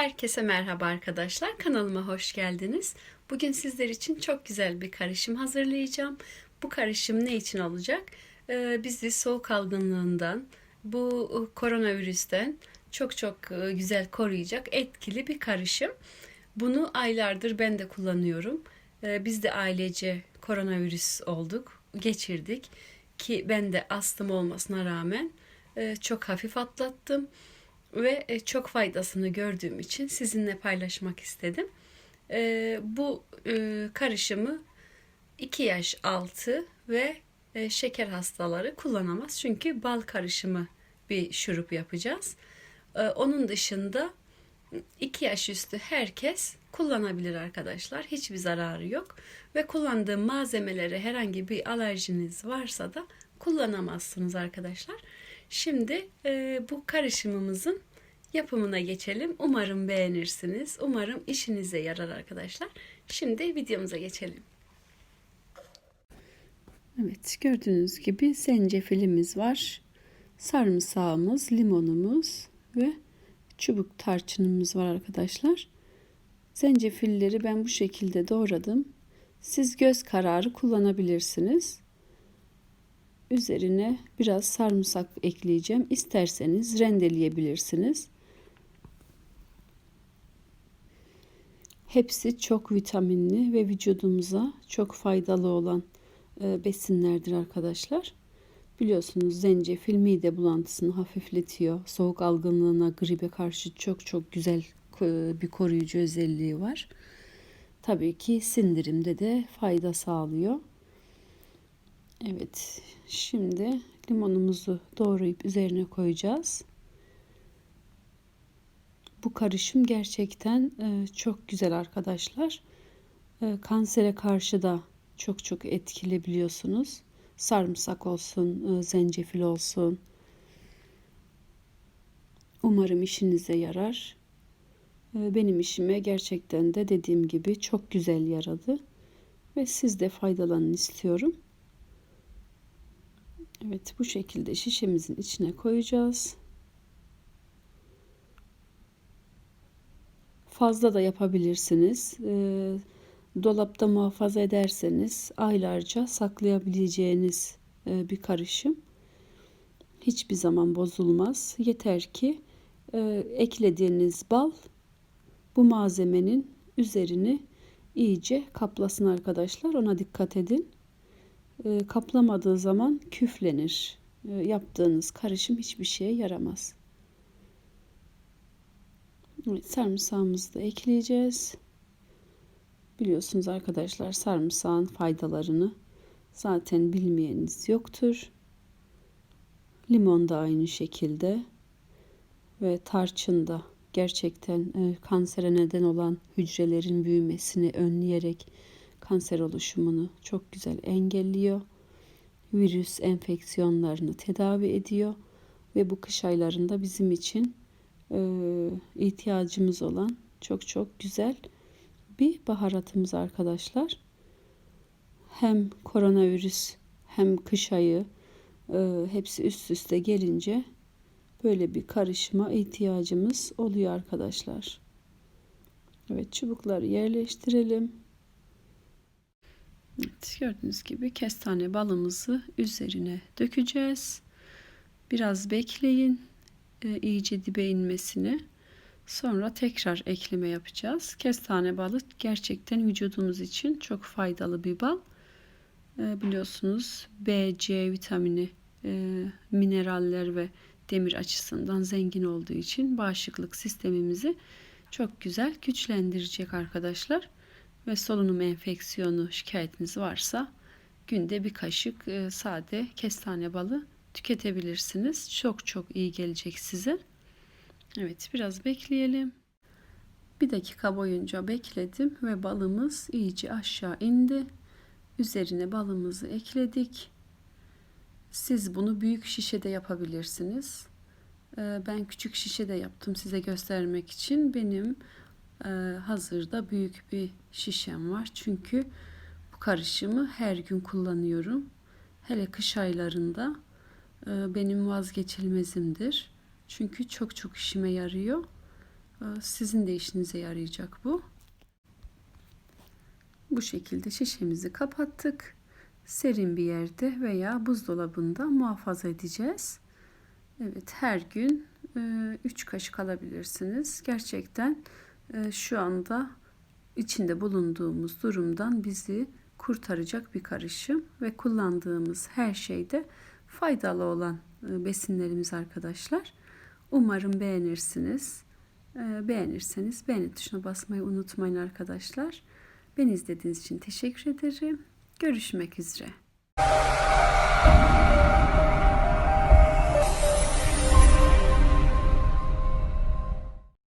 Herkese merhaba arkadaşlar. Kanalıma hoş geldiniz. Bugün sizler için çok güzel bir karışım hazırlayacağım. Bu karışım ne için olacak? Bizi soğuk algınlığından, bu koronavirüsten çok güzel koruyacak etkili bir karışım. Bunu aylardır ben de kullanıyorum. Biz de ailece koronavirüs olduk, geçirdik ki ben de astım olmasına rağmen çok hafif atlattım ve çok faydasını gördüğüm için sizinle paylaşmak istedim. Bu karışımı 2 yaş altı ve şeker hastaları kullanamaz. Çünkü bal karışımı bir şurup yapacağız. Onun dışında 2 yaş üstü herkes kullanabilir arkadaşlar. Hiçbir zararı yok. Ve kullandığım malzemelere herhangi bir alerjiniz varsa da kullanamazsınız arkadaşlar. Şimdi bu karışımımızın yapımına geçelim. Umarım beğenirsiniz. Umarım işinize yarar arkadaşlar. Şimdi videomuza geçelim. Evet, gördüğünüz gibi zencefilimiz var. Sarımsağımız, limonumuz ve çubuk tarçınımız var arkadaşlar. Zencefilleri ben bu şekilde doğradım. Siz göz kararı kullanabilirsiniz. Üzerine biraz sarımsak ekleyeceğim. İsterseniz rendeleyebilirsiniz. Hepsi çok vitaminli ve vücudumuza çok faydalı olan besinlerdir arkadaşlar. Biliyorsunuz zencefil mide bulantısını hafifletiyor. Soğuk algınlığına, gribe karşı çok güzel bir koruyucu özelliği var. Tabii ki sindirimde de fayda sağlıyor. Evet, şimdi limonumuzu doğrayıp üzerine koyacağız. Bu karışım gerçekten çok güzel arkadaşlar. Kansere karşı da çok etkili biliyorsunuz. Sarımsak olsun, zencefil olsun. Umarım işinize yarar. Benim işime gerçekten de dediğim gibi çok güzel yaradı. Ve siz de faydalanın istiyorum. Evet, bu şekilde şişemizin içine koyacağız. Fazla da yapabilirsiniz. Dolapta muhafaza ederseniz aylarca saklayabileceğiniz bir karışım. Hiçbir zaman bozulmaz. Yeter ki eklediğiniz bal bu malzemenin üzerini iyice kaplasın arkadaşlar. Ona dikkat edin. Kaplamadığı zaman küflenir. Yaptığınız karışım hiçbir şeye yaramaz. Evet, sarımsağımızı da ekleyeceğiz. Biliyorsunuz arkadaşlar, sarımsağın faydalarını zaten bilmeyeniniz yoktur. Limon da aynı şekilde ve tarçın da gerçekten kansere neden olan hücrelerin büyümesini önleyerek kanser oluşumunu çok güzel engelliyor. Virüs enfeksiyonlarını tedavi ediyor ve bu kış aylarında bizim için ihtiyacımız olan çok güzel bir baharatımız arkadaşlar. Hem koronavirüs hem kış ayı hepsi üst üste gelince böyle bir karışıma ihtiyacımız oluyor arkadaşlar. Evet, çubukları yerleştirelim. Evet, gördüğünüz gibi kestane balımızı üzerine dökeceğiz. Biraz bekleyin iyice dibe inmesini. Sonra tekrar ekleme yapacağız. Kestane balı gerçekten vücudumuz için çok faydalı bir bal. Biliyorsunuz B, C vitamini, mineraller ve demir açısından zengin olduğu için bağışıklık sistemimizi çok güzel güçlendirecek arkadaşlar. Ve solunum enfeksiyonu şikayetiniz varsa günde bir kaşık sade kestane balı tüketebilirsiniz. Çok iyi gelecek size. Evet, biraz bekleyelim. 1 dakika boyunca bekledim ve balımız iyice aşağı indi. Üzerine balımızı ekledik. Siz bunu büyük şişede yapabilirsiniz. Ben küçük şişede yaptım size göstermek için. Benim hazırda büyük bir şişem var. Çünkü bu karışımı her gün kullanıyorum. Hele kış aylarında benim vazgeçilmezimdir. Çünkü çok işime yarıyor. Sizin de işinize yarayacak bu. Bu şekilde şişemizi kapattık. Serin bir yerde veya buzdolabında muhafaza edeceğiz. Evet, her gün 3 kaşık alabilirsiniz. Gerçekten şu anda içinde bulunduğumuz durumdan bizi kurtaracak bir karışım ve kullandığımız her şeyde faydalı olan besinlerimiz arkadaşlar. Umarım beğenirsiniz. Beğenirseniz beğeni tuşuna basmayı unutmayın arkadaşlar. Beni izlediğiniz için teşekkür ederim. Görüşmek üzere.